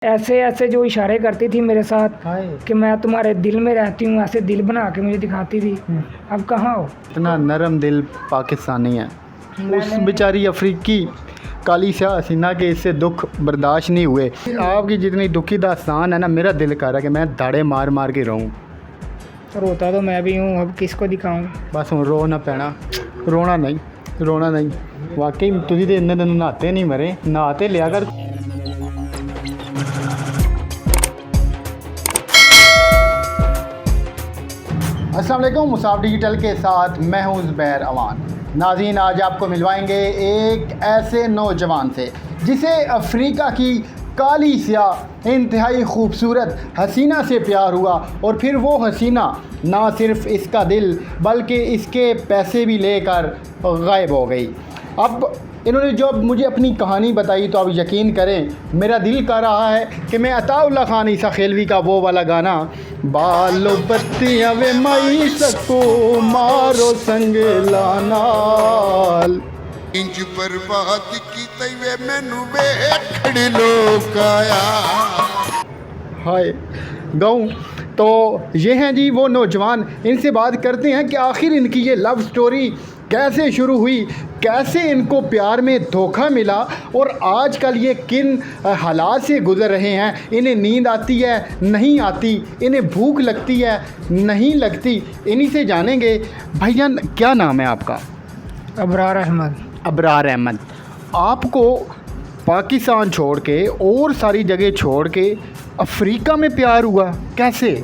ऐसे ऐसे जो इशारे करती थी मेरे साथ कि मैं तुम्हारे दिल में रहती हूँ, ऐसे दिल बना के मुझे दिखाती थी। अब कहाँ हो? इतना नरम दिल पाकिस्तानी है। उस बेचारी अफ्रीकी काली शाह हसीना के इससे दुख बर्दाश्त नहीं हुए। आपकी जितनी दुखी दास्तान है ना, मेरा दिल कर रहा है कि मैं दाड़े मार मार के रहूँ। रोता तो मैं भी हूँ, अब किसको दिखाऊँ? बस हूँ रो ना पैना, रोना नहीं। वाकई तुझी तो इन्ने दिन नहाते नहीं मरे, नहाते लिया कर। अस्सलाम वालेकुम, मुसाफ डिजिटल के साथ मैं हूं ज़ुबैर अवान। नाज़रीन, आज आपको मिलवाएंगे एक ऐसे नौजवान से जिसे अफ्रीका की काली स्याह इंतहाई खूबसूरत हसीना से प्यार हुआ और फिर वो हसीना ना सिर्फ इसका दिल बल्कि इसके पैसे भी लेकर गायब हो गई। अब इन्होंने जब मुझे अपनी कहानी बताई तो आप यकीन करें, मेरा दिल कर रहा है कि मैं अताउल्ला खान ईसा खेलवी का वो वाला गाना, बालो बत्तियां वे मई सको मारो संग लानाल इंज बर्बाद की वे मैनू वेखड़ लोग आया हाय गाऊं। तो ये हैं जी वो नौजवान, इनसे बात करते हैं कि आखिर इनकी ये लव स्टोरी कैसे शुरू हुई, कैसे इनको प्यार में धोखा मिला और आजकल ये किन हालात से गुज़र रहे हैं। इन्हें नींद आती है, नहीं आती, इन्हें भूख लगती है, नहीं लगती। इन्हीं से जानेंगे। भाईजान, क्या नाम है आपका? अबरार अहमद। अबरार अहमद, आपको पाकिस्तान छोड़ के और सारी जगह छोड़ के अफ्रीका में प्यार हुआ, कैसे?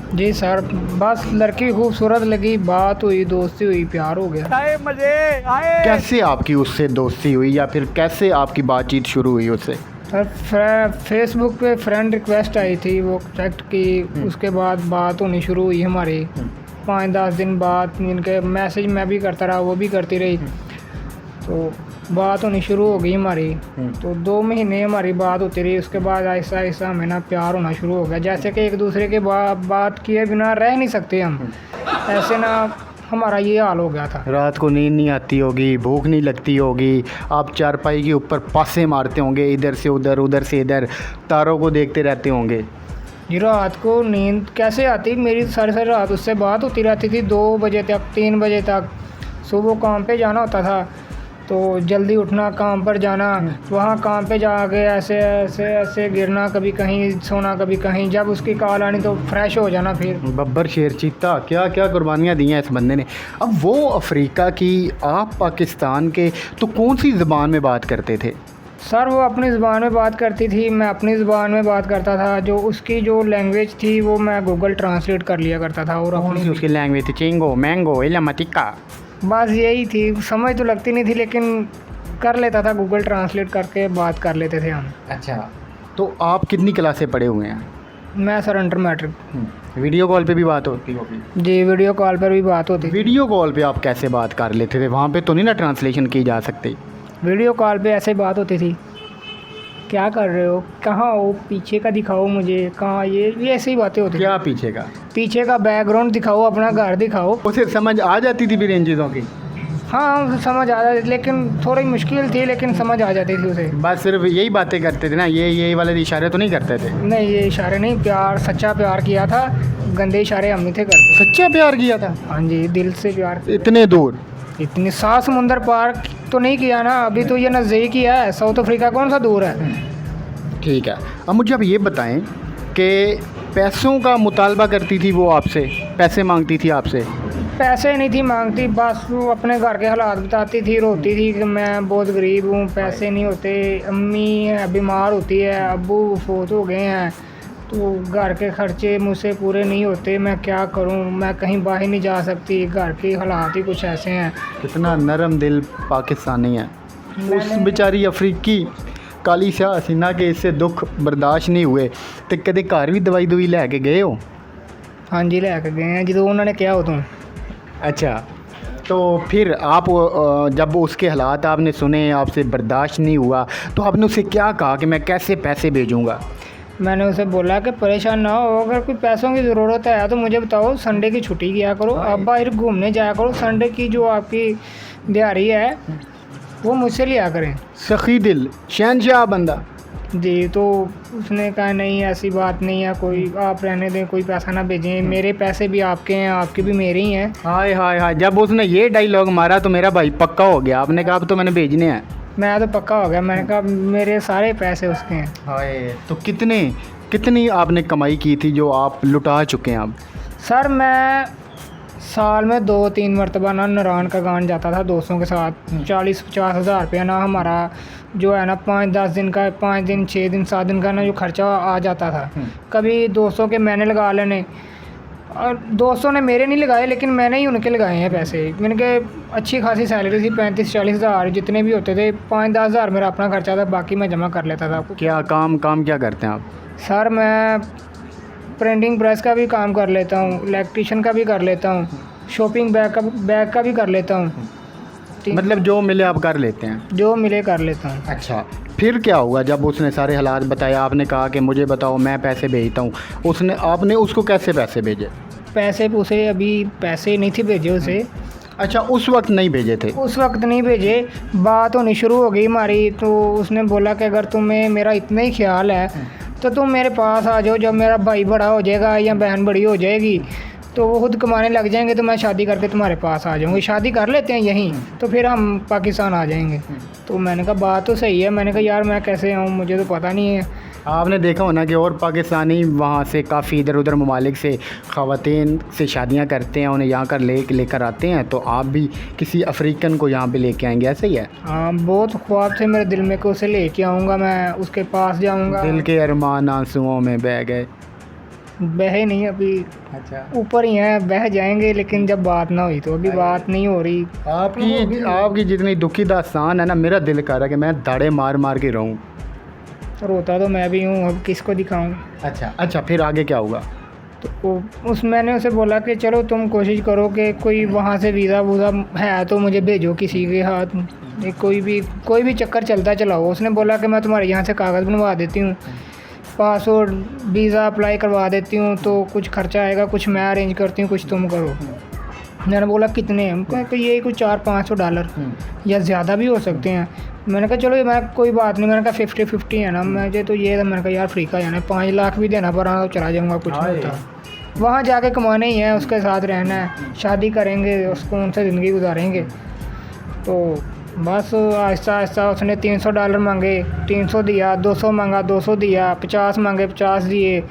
जी सर, बस लड़की खूबसूरत लगी, बात हुई, दोस्ती हुई, प्यार हो गया। आए मजे आए। कैसे आपकी उससे दोस्ती हुई या फिर कैसे आपकी बातचीत शुरू हुई उससे? सर, फेसबुक पे फ्रेंड रिक्वेस्ट आई थी, वो एक्सेप्ट की। उसके बाद बात होनी शुरू हुई हमारी। 5-10 दिन बाद इनके मैसेज मैं भी करता रहा, वो भी करती रही, तो बात होनी शुरू हो गई हमारी। तो 2 महीने हमारी बात होती रही। उसके बाद ऐसा ऐसा हमें ना प्यार होना शुरू हो गया, जैसे कि एक दूसरे के बात किए बिना रह नहीं सकते हम। ऐसे ना हमारा ये हाल हो गया था। रात को नींद नहीं आती होगी, भूख नहीं लगती होगी, आप चारपाई के ऊपर पासे मारते होंगे, इधर से उधर, उधर से इधर, तारों को देखते रहते होंगे। जी, रात को नींद कैसे आती? मेरी सारी रात उससे बात होती रहती थी, 2 बजे तक, 3 बजे तक। सुबह काम पे जाना होता था तो जल्दी उठना, काम पर जाना, वहाँ काम पे जाके ऐसे ऐसे ऐसे गिरना, कभी कहीं सोना कभी कहीं। जब उसकी कॉल आनी तो फ्रेश हो जाना। फिर बब्बर शेर चीता, क्या क्या कुर्बानियाँ दी हैं इस बंदे ने। अब वो अफ्रीका की, आप पाकिस्तान के, तो कौन सी ज़बान में बात करते थे? सर, वो अपनी ज़बान में बात करती थी, मैं अपनी ज़बान में बात करता था। जो उसकी जो लैंग्वेज थी वो मैं गूगल ट्रांसलेट कर लिया करता था। और अपनी उसकी लैंग्वेज थी चिंगो मैंगो इलामतिका, बस यही थी। समझ तो लगती नहीं थी लेकिन कर लेता था, गूगल ट्रांसलेट करके बात कर लेते थे हम। अच्छा, तो आप कितनी क्लासें पढ़े हुए हैं? मैं sir under matric. Video call पे भी बात होती होगी? जी, वीडियो कॉल पर भी बात होती। वीडियो कॉल पे आप कैसे बात कर लेते थे? वहाँ पे तो नहीं ना ट्रांसलेशन की जा सकती? वीडियो कॉल पे ऐसे बात होती थी, क्या कर रहे हो, कहाँ हो, पीछे का दिखाओ मुझे, कहाँ, ये ऐसे ही बातें होती। क्या पीछे का? पीछे का बैकग्राउंड दिखाओ, अपना घर दिखाओ। उसे समझ आ जाती थी फिर इन चीज़ों की? हाँ, समझ आ जाती, लेकिन थोड़ी मुश्किल थी, लेकिन समझ आ जाती थी उसे। बस सिर्फ यही बातें करते थे ना, ये वाले इशारे तो नहीं करते थे? नहीं, ये इशारे नहीं, प्यार, सच्चा प्यार किया था, गंदे इशारे हम नहीं थे करते। सच्चा प्यार किया था? हाँ जी, दिल से प्यार। इतने दूर? इतनी 7 समुंदर पार तो नहीं किया ना, अभी तो ये नज़दीक ही है। साउथ अफ्रीका कौन सा दूर है? ठीक है। अब मुझे अब ये बताएं कि पैसों का मुतालबा करती थी वो आपसे, पैसे मांगती थी आपसे? पैसे नहीं थी मांगती, बस वो अपने घर के हालात बताती थी, रोती थी कि मैं बहुत गरीब हूँ, पैसे नहीं होते, अम्मी बीमार होती है, अब्बू फोत हो गए हैं, तो घर के खर्चे मुझसे पूरे नहीं होते, मैं क्या करूँ, मैं कहीं बाहर नहीं जा सकती, घर के हालात ही कुछ ऐसे हैं। कितना नरम दिल पाकिस्तानी है। उस बेचारी अफ्रीकी काली शाह हसीना के इससे दुख बर्दाश्त नहीं हुए तो कदे घर भी दवाई दुई लैके गए हो? हाँ जी, लैके गए हैं जो उन्होंने क्या हो तुम। अच्छा, तो फिर आप जब उसके हालात आपने सुने, आपसे बर्दाश्त नहीं हुआ, तो आपने उसे क्या कहा कि मैं कैसे पैसे भेजूँगा? मैंने उसे बोला कि परेशान ना हो, अगर कोई पैसों की ज़रूरत है तो मुझे बताओ, संडे की छुट्टी किया करो, आप बाहर घूमने जाया करो, संडे की जो आपकी दिहाड़ी है वो मुझसे लिया करें। सखी दिल, शहनशाह बंदा। जी, तो उसने कहा नहीं ऐसी बात नहीं है कोई, आप रहने दें, कोई पैसा ना भेजें, मेरे पैसे भी आपके हैं, आपके भी मेरे ही हैं। हाय हाय हाय, जब उसने ये डायलॉग मारा तो मेरा भाई पक्का हो गया। आपने कहा अब तो मैंने भेजने हैं। मैं तो पक्का हो गया, मैंने कहा मेरे सारे पैसे उसके हैं। हाय, तो कितनी आपने कमाई की थी जो आप लुटा चुके हैं अब? सर मैं साल में 2-3 मरतबा ना नारायण का गान जाता था दोस्तों के साथ, 40-50 हज़ार रुपया ना हमारा जो है ना 5-10 दिन का, 5 दिन 6 दिन 7 दिन का ना जो खर्चा आ जाता था। कभी दोस्तों के मैंने लगा लेने, और दोस्तों ने मेरे नहीं लगाए लेकिन मैंने ही उनके लगाए हैं पैसे। मैंने कहा अच्छी खासी सैलरी थी, 35-40 हज़ार जितने भी होते थे, 5-10 हज़ार मेरा अपना खर्चा था, बाकी मैं जमा कर लेता था। क्या काम क्या करते हैं आप? सर मैं प्रिंटिंग प्रेस का भी काम कर लेता हूँ, इलेक्ट्रिशियन का भी कर लेता हूँ, शॉपिंग बैग का भी कर लेता हूँ। मतलब जो मिले आप कर लेते हैं? जो मिले कर लेता हूँ। अच्छा, फिर क्या हुआ जब उसने सारे हालात बताए? आपने कहा कि मुझे बताओ मैं पैसे भेजता हूँ, आपने उसको कैसे पैसे भेजे? पैसे उसे अभी पैसे नहीं थे भेजे उसे। अच्छा, उस वक्त नहीं भेजे थे? उस वक्त नहीं भेजे, बात होनी शुरू हो गई हमारी, तो उसने बोला कि अगर तुम्हें मेरा इतना ही ख्याल है तो तुम मेरे पास आ जाओ, जब मेरा भाई बड़ा हो जाएगा या बहन बड़ी हो जाएगी तो वो खुद कमाने लग जाएंगे तो मैं शादी करके तुम्हारे पास आ जाऊँगी, शादी कर लेते हैं यहीं, तो फिर हम पाकिस्तान आ जाएंगे। तो मैंने कहा बात तो सही है। मैंने कहा यार मैं कैसे आऊँ, मुझे तो पता नहीं है। आपने देखा होना कि और पाकिस्तानी वहाँ से काफ़ी इधर उधर ममालिक से ख़वातीन से शादियाँ करते हैं, उन्हें यहाँ कर लेकर आते हैं, तो आप भी किसी अफ्रीकन को यहाँ पे लेके आएंगे, ऐसे ही है? हाँ, बहुत ख्वाब थे मेरे दिल में कि उसे लेके आऊँगा, मैं उसके पास जाऊँगा। दिल के अरमान आंसुओं में बह गए? बहे नहीं, अभी अच्छा, ऊपर ही हैं, बह जाएंगे, लेकिन जब बात ना हुई तो अभी बात नहीं हो रही। आपकी जितनी दुखी दास्तान है ना, मेरा दिल कर रहा है कि मैं दाड़े मार के रहूँ। रोता तो मैं भी हूँ, अब किसको दिखाऊँ। अच्छा, फिर आगे क्या हुआ? तो मैंने उसे बोला कि चलो तुम कोशिश करो कि कोई वहाँ से वीज़ा वूज़ा है तो मुझे भेजो किसी के हाथ, कोई भी चक्कर चलता चलाओ। उसने बोला कि मैं तुम्हारे यहाँ से कागज़ बनवा देती हूँ, पासपोर्ट वीज़ा अप्लाई करवा देती हूँ, तो कुछ खर्चा आएगा, कुछ मैं अरेंज करती हूँ, कुछ तुम करो। मैंने बोला कितने? हमको कि ये कुछ $400-500 या ज़्यादा भी हो सकते हैं। मैंने कहा चलो मैं कोई बात नहीं, मैंने कहा 50-50 है ना, मुझे तो ये था। मैंने कहा यार अफ्रीका जाना है, 5 लाख भी देना पड़ा तो चला जाऊँगा, कुछ नहीं होता। वहाँ जाके कमाने ही है, उसके साथ रहना है, शादी करेंगे, उसको उनसे ज़िंदगी गुजारेंगे। तो बस आहिस्ता आहिस्ता उसने $300 मांगे, 300 दिया, 200 मांगा, 200 दिया, 50 मांगे, 50 दिए,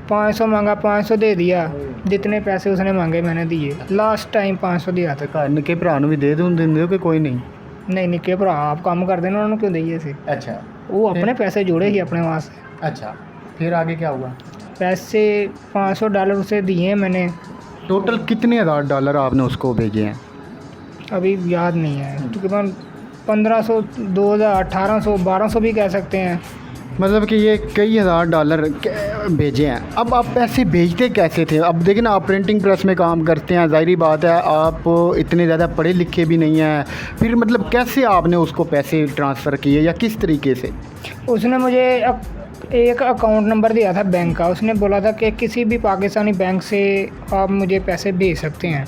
500 मांगा, 500 दे दिया। जितने पैसे उसने मांगे मैंने दिए। लास्ट टाइम 500 दिया था। घर निके भरा भी दे दूँ कि कोई नहीं? नहीं, निके भरा आप काम कर देना, उन्होंने क्यों दिए थे? अच्छा, वो अपने पैसे जोड़े ही अपने वहाँ से। अच्छा, फिर आगे क्या हुआ? पैसे $500 उसे दिए मैंने। टोटल कितने $1000 आपने उसको भेजे हैं? अभी याद नहीं है, तकरीबन 1500, 2000, 1800, 1200 भी कह सकते हैं। मतलब कि ये कई $1000 भेजे हैं। अब आप पैसे भेजते कैसे थे? अब देखिए ना, आप प्रिंटिंग प्रेस में काम करते हैं, ज़ाहिरी बात है आप इतने ज़्यादा पढ़े लिखे भी नहीं हैं, फिर मतलब कैसे आपने उसको पैसे ट्रांसफ़र किए या किस तरीके से? उसने मुझे एक अकाउंट नंबर दिया था बैंक का। उसने बोला था कि किसी भी पाकिस्तानी बैंक से आप मुझे पैसे भेज सकते हैं।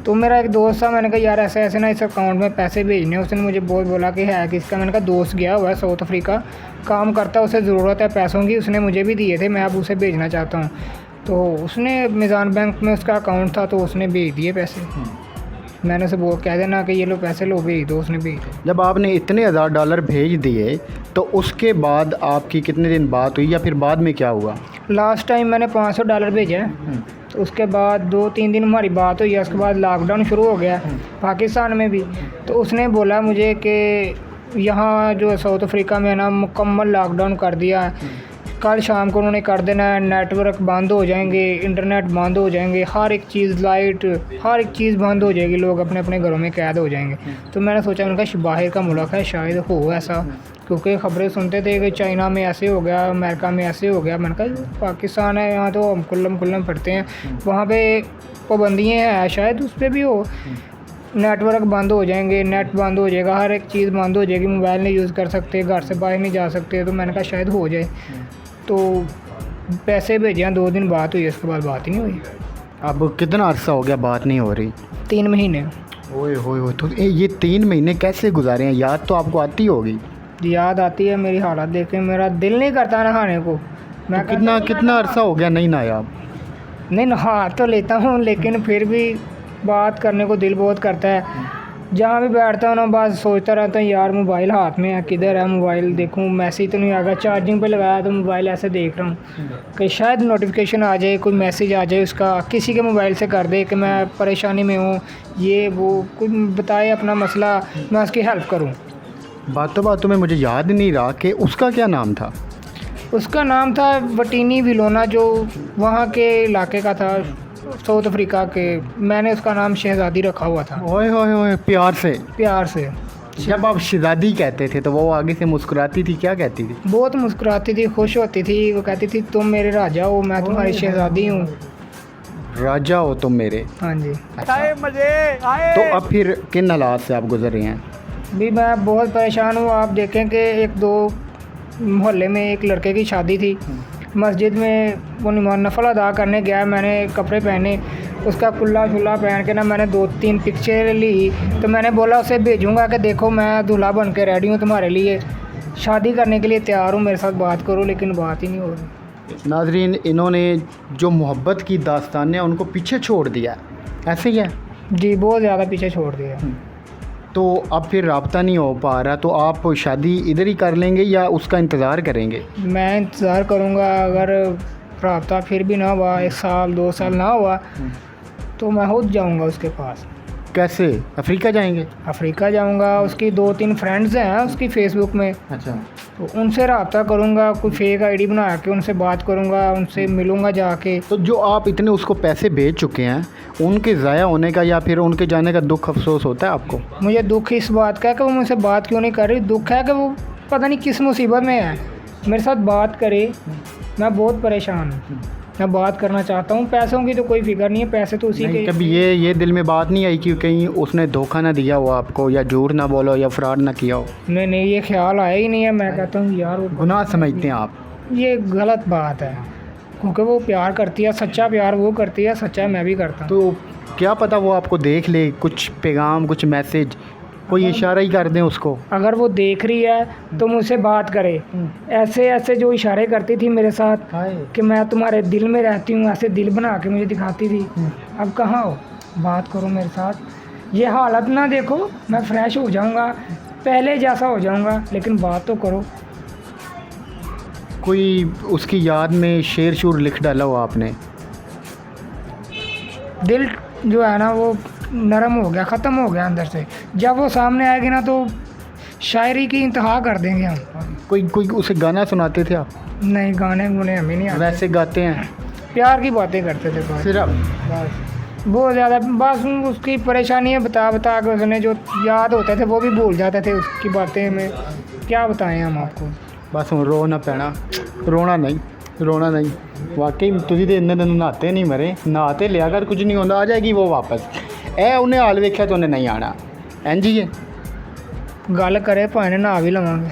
तो मेरा एक दोस्त था, मैंने कहा यार ऐसे ऐसे ना इस अकाउंट में पैसे भेजने। उसने मुझे बोला कि है किसका? मैंने कहा दोस्त गया हुआ है साउथ अफ्रीका, काम करता है, उसे ज़रूरत है पैसों की, उसने मुझे भी दिए थे, मैं अब उसे भेजना चाहता हूँ। तो उसने मिज़ान बैंक में उसका अकाउंट था, तो उसने भेज दिए पैसे। मैंने उसे कह देना कि ये लो पैसे लो, भेज दो, उसने भेज दिए। जब आपने इतने $1000 भेज दिए तो उसके बाद आपकी कितने दिन बात हुई या फिर बाद में क्या हुआ? लास्ट टाइम मैंने $500 भेजा है, तो उसके बाद 2-3 दिन हमारी बात हुई है। उसके बाद लॉकडाउन शुरू हो गया पाकिस्तान में भी। तो उसने बोला मुझे कि यहाँ जो साउथ अफ्रीका में ना मुकम्मल लॉकडाउन कर दिया है, कल शाम को उन्होंने कर देना है, नेटवर्क बंद हो जाएंगे, इंटरनेट बंद हो जाएंगे, हर एक चीज़, लाइट, हर एक चीज़ बंद हो जाएगी, लोग अपने अपने घरों में कैद हो जाएंगे। तो मैंने सोचा उनका बाहर का मुल्क है, शायद हो ऐसा, क्योंकि ख़बरें सुनते थे कि चाइना में ऐसे हो गया, अमेरिका में ऐसे हो गया। मैंने कहा पाकिस्तान है, यहाँ तो हम कुल्लम पड़ते हैं, वहाँ पे पाबंदियाँ हैं, शायद उस पर भी हो। नेटवर्क बंद हो जाएंगे, नेट बंद हो जाएगा, हर एक चीज़ बंद हो जाएगी, मोबाइल नहीं यूज़ कर सकते, घर से बाहर नहीं जा सकते। तो मैंने कहा शायद हो जाए। तो पैसे भेजे, 2 दिन बात हुई, उसके बाद बात ही नहीं हुई। अब कितना अर्सा हो गया बात नहीं हो रही? 3 महीने। ओए होए, तो ये 3 महीने कैसे गुजारे हैं? याद तो आपको आती होगी? याद आती है मेरी हालत देख के, मेरा दिल नहीं करता नहाने को। मैं तो कितना अरसा हो गया नहीं नहाया आप? नहीं, नहा तो लेता हूँ लेकिन फिर भी बात करने को दिल बहुत करता है। जहाँ भी बैठता हूँ ना बस सोचता रहता हूँ यार मोबाइल हाथ में है, किधर है मोबाइल, देखूँ मैसेज तो नहीं आ गया। चार्जिंग पे लगाया तो मोबाइल ऐसे देख रहा हूँ कि शायद नोटिफिकेशन आ जाए, कोई मैसेज आ जाए उसका, किसी के मोबाइल से कर दे कि मैं परेशानी में हूँ, ये वो कोई बताए अपना मसला, मैं उसकी हेल्प करूँ। बातों में मुझे याद नहीं रहा कि उसका क्या नाम था। उसका नाम था वटीनी विलोना, जो वहाँ के इलाके का था, साउथ अफ्रीका के। मैंने उसका नाम शहज़ादी रखा हुआ था। ओए होए होए, प्यार से। जब आप शहज़ादी कहते थे तो वो आगे से मुस्कुराती थी, क्या कहती थी? बहुत मुस्कुराती थी, खुश होती थी। वो कहती थी तुम मेरे राजा हो, मैं तुम्हारी शहज़ादी हूँ। राजा हो तुम मेरे। हाँ जी। तो अब फिर किन हालात से आप गुजर रहे हैं? भी मैं बहुत परेशान हूँ। आप देखें कि एक दो मोहल्ले में एक लड़के की शादी थी, मस्जिद में वो नफल अदा करने गया, मैंने कपड़े पहने, उसका कुल्ला शुल्ला पहन के ना मैंने 2-3 पिक्चर ली। तो मैंने बोला उसे भेजूँगा कि देखो मैं दूल्हा बन के रेडी हूँ तुम्हारे लिए, शादी करने के लिए तैयार हूँ, मेरे साथ बात करो, लेकिन बात ही नहीं हो रही। नाजरीन, इन्होंने जो मोहब्बत की दास्तान है उनको पीछे छोड़ दिया, ऐसे ही है जी, बहुत ज़्यादा पीछे छोड़ दिया। तो अब फिर रब्ता नहीं हो पा रहा, तो आप शादी इधर ही कर लेंगे या उसका इंतज़ार करेंगे? मैं इंतज़ार करूँगा। अगर रब्ता फिर भी ना हुआ, 1 साल 2 साल ना हुआ, तो मैं हो जाऊँगा उसके पास। कैसे? अफ्रीका जाएंगे? अफ्रीका जाऊँगा। उसकी 2-3 फ्रेंड्स हैं उसकी फेसबुक में, अच्छा। तो उनसे रब्ता करूँगा, कोई फेक आईडी बना के उनसे बात करूँगा, उनसे मिलूँगा जाके। तो जो आप इतने उसको पैसे भेज चुके हैं, उनके ज़ाया होने का या फिर उनके जाने का दुख अफसोस होता है आपको? मुझे दुख इस बात का है कि वो मुझसे बात क्यों नहीं कर रही। दुख है कि वो पता नहीं किस मुसीबत में है, मेरे साथ बात करे। मैं बहुत परेशान हूँ, मैं बात करना चाहता हूँ। पैसों की तो कोई फिक्र नहीं है, पैसे तो उसी के। कभी ये दिल में बात नहीं आई कि कहीं उसने धोखा ना दिया हो आपको, या झूठ ना बोलो, या फ्रॉड ना किया हो? नहीं, ये ख्याल आया ही नहीं है। मैं कहता हूँ यार वो गुनाह समझते हैं आप? ये गलत बात है, क्योंकि वो प्यार करती है, सच्चा प्यार वो करती है, सच्चा मैं भी करता हूँ। तो क्या पता वो आपको देख ले, कुछ पैगाम, कुछ मैसेज, कोई इशारा ही कर दें उसको। अगर वो देख रही है तो मुझसे बात करे। ऐसे ऐसे जो इशारे करती थी मेरे साथ कि मैं तुम्हारे दिल में रहती हूँ, ऐसे दिल बना के मुझे दिखाती थी। अब कहाँ हो, बात करो मेरे साथ। ये हालत ना देखो, मैं फ्रेश हो जाऊँगा, पहले जैसा हो जाऊँगा, लेकिन बात तो करो। कोई उसकी याद में शेर शूर लिख डाला हो आपने? दिल जो है ना वो नरम हो गया, ख़त्म हो गया अंदर से। जब वो सामने आएगी ना तो शायरी की इंतहा कर देंगे हम। कोई उसे गाना सुनाते थे आप? नहीं, गाने गुने हमें नहीं आते। वैसे गाते हैं? प्यार की बातें करते थे बस। सिर्फ बस बहुत ज़्यादा, बस उसकी परेशानी बता के उसने जो याद होते थे वो भी भूल जाते थे उसकी बातें में। क्या बताएं हम आपको। बस ਹੁਣ रो ना पैना, रोना नहीं। वाकई तुझी तो इन्ने दिन नहाते नहीं मरे, नहाते लिया कर, कुछ नहीं होता, आ जाएगी वो वापस। ए उन्हें हाल वेख्या तो उन्हें नहीं आना। इंज ही है, गल करे भावें नहा भी लवांगे।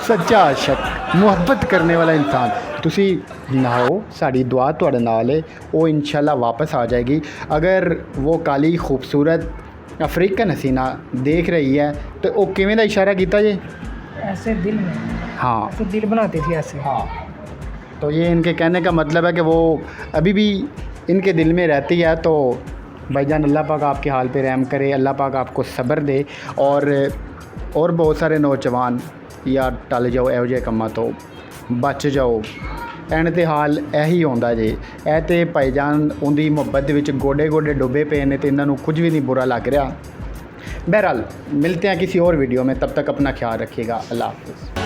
सच्चा आशिक, मुहब्बत करने वाला इंसान। तुसी नहाओ, साड़ी दुआ तुहाडे नाल है, वो इंशाल्लाह वापस आ जाएगी। अगर वो काली खूबसूरत अफ्रीकन हसीना देख रही है तो वो किवें दा इशारा कीता जे? ऐसे दिल में, हाँ ऐसे दिल बनाती थी ऐसे। हाँ, तो ये इनके कहने का मतलब है कि वो अभी भी इनके दिल में रहती है। तो भाईजान अल्लाह पाक आपके हाल पे रहम करे, अल्लाह पाक आपको सब्र दे। और बहुत सारे नौजवान यार टल जाओ ਇਹੋ ਜਿਹੇ ਕੰਮਾਂ ਤੋਂ, बच जाओ। एंड ते हाल यही होंदा जे। ਇਹ ਤੇ ਭਾਈजान उनकी ਮੁਹੱਬਤ ਦੇ ਵਿੱਚ ਗੋਡੇ ਗੋਡੇ डुबे पे ने, तो इन्हों कुछ भी नहीं बुरा लग रहा। बहरहाल मिलते हैं किसी और वीडियो में, तब तक अपना ख्याल रखिएगा। अल्लाह हाफ़िज़।